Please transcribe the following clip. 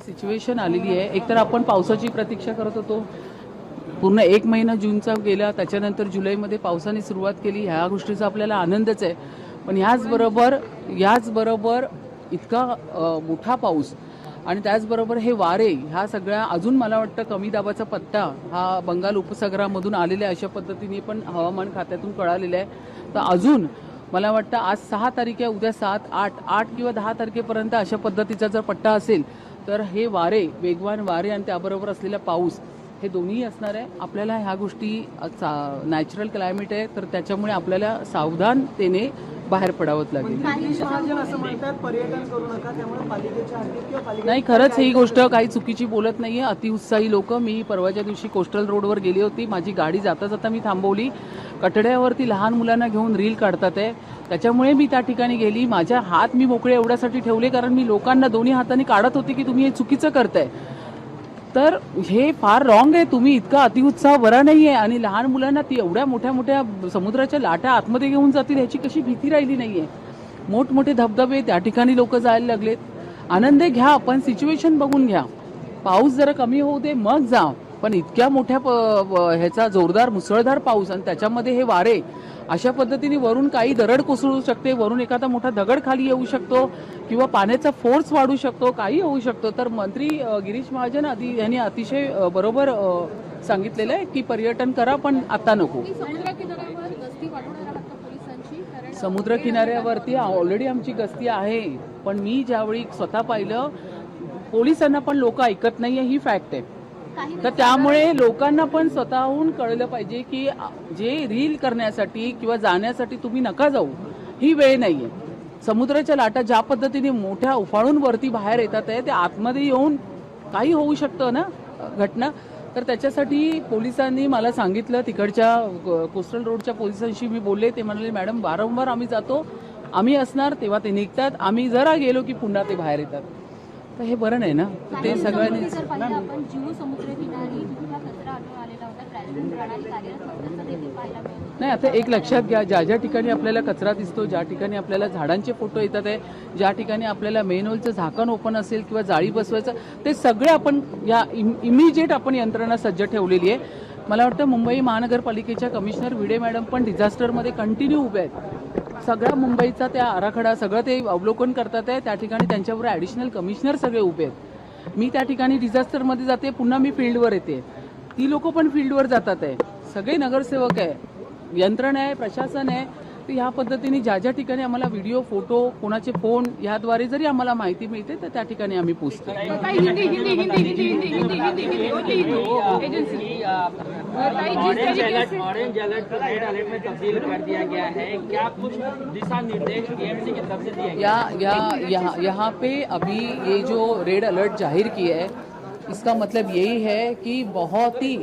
Situation आलेली आहे. एकतर आपण पावसाची प्रतीक्षा करत होतो. पूर्ण 1 महिना जूनचा गेला, त्याच्यानंतर जुलैमध्ये पावसाने सुरुवात केली. ह्या गोष्टीचा आपल्याला आनंदच आहे. पण याचबरोबर इतका मोठा पाऊस आणि त्याचबरोबर हे वारे, ह्या सगळ्या अजून मला वाटतं कमी दाबाचा पट्टा हा बंगाल उपसागरामधून आलेला अशा पद्धतीने पण हवामान खात्यातून कळालेलं आहे. तर अजून मला वाटतं आज 6 तारीख आहे, उद्या 7, 8 किंवा 10 तारखेपर्यंत अशा पद्धतीचा जर पट्टा असेल तर हे वारे, वेगवान वारे आणि त्याबरोबर असलेला पाऊस हे दोन्ही असणार आहे. आपल्याला ह्या गोष्टी नॅचरल क्लायमेट आहे, तर त्याच्यामुळे आपल्याला सावधानतेने बाहेर पडावंच लागेल. नाही, खरंच ही गोष्ट काही चुकीची बोलत नाहीये. अतिउत्साही लोक. मी परवाच्या दिवशी कोस्टल रोडवर गेली होती. माझी गाडी जाता जाता मी थांबवली. कठड्यावरती लहान मुलांना घेऊन रील काढतात आहे, त्याच्यामुळे मी त्या ठिकाणी गेली. माझ्या हात मी मोकळे एवढ्यासाठी ठेवले कारण मी लोकांना दोन्ही हाताने काढत होते की तुम्ही हे चुकीचं करताय. तर हे फार रॉंग आहे. तुम्ही इतका अतिउत्साह बरा नाहीये आणि लहान मुलांना ती एवढ्या मोठ्या मोठ्या समुद्राच्या लाटा आतमध्ये घेऊन जातील ह्याची कशी भीती राहिली नाहीये. मोठमोठे धबधबे त्या ठिकाणी लोक जायला लागलेत. आनंद घ्या, पण सिच्युएशन बघून घ्या. पाऊस जरा कमी होऊ दे मग जा. पण इतक्या मोठ्या ह्याचा जोरदार मुसळधार पाऊस आणि त्याच्यामध्ये हे वारे, अशा पद्धतीने वरून काही दरड कोसळू शकते, वरून एखादा मोठा दगड खाली येऊ शकतो किंवा पाण्याचा फोर्स वाढू शकतो, काही होऊ शकतो. तर मंत्री गिरीश महाजन यांनी अतिशय बरोबर सांगितलेलं आहे की पर्यटन करा पण आता नको. समुद्र किनाऱ्यावरती ऑलरेडी आमची गस्ती आहे, पण मी ज्यावेळी स्वतः पाहिलं पोलिसांना पण लोक ऐकत नाहीये, ही फॅक्ट आहे. तर त्यामुळे लोकांना पण स्वतःहून कळलं पाहिजे की जे रील करण्यासाठी किंवा जाण्यासाठी तुम्ही नका जाऊ, ही वेळ नाहीये. समुद्राच्या लाटा ज्या पद्धतीने मोठ्या उफाळून वरती बाहेर येतात आहे, त्या आतमध्ये येऊन काही होऊ शकतं ना घटना. तर त्याच्यासाठी पोलिसांनी मला सांगितलं, तिकडच्या कोस्टल रोडच्या पोलिसांशी मी बोलले. ते म्हणाले मॅडम वारंवार आम्ही जातो, आम्ही असणार तेव्हा ते निघतात, आम्ही जरा गेलो की पुन्हा ते बाहेर येतात. तर हे बरं नाही ना. ते सगळ्यांनी नाही, आता एक लक्षात घ्या, ज्या ज्या ठिकाणी आपल्याला कचरा दिसतो, ज्या ठिकाणी आपल्याला झाडांचे फोटो येतात आहे, ज्या ठिकाणी आपल्याला मेनहोलचं झाकण ओपन असेल किंवा जाळी बसवायचं, ते सगळे आपण या इमिजिएट आपण यंत्रणा सज्ज ठेवलेली आहे. मला वाटतं मुंबई महानगरपालिकेच्या कमिशनर विडे मॅडम पण डिझास्टरमध्ये कंटिन्यू उभे आहेत. सगळ्या मुंबईचा त्या आराखडा सगळं ते अवलोकन करतात आहे. त्या ठिकाणी त्यांच्यावर ॲडिशनल कमिशनर सगळे उभे आहेत. मी त्या ठिकाणी डिझास्टरमध्ये जाते, पुन्हा मी फील्डवर येते. ती लोक पण फील्डवर जातात आहे. सगळे नगरसेवक आहे, यंत्रणा आहे, प्रशासन आहे. तर ह्या पद्धतीने ज्या ज्या ठिकाणी आम्हाला व्हिडिओ, फोटो, कोणाचे फोन याद्वारे जरी आम्हाला माहिती मिळते तर त्या ठिकाणी आम्ही पोहोचतो. ऑरेंज अलर्ट को रेड अलर्ट में तब्दील कर दिया गया है, क्या कुछ दिशा निर्देश टीएमसी की तरफ से दिए गए? यहाँ पे अभी ये जो रेड अलर्ट जाहिर किया है, इसका मतलब यही है कि बहुत ही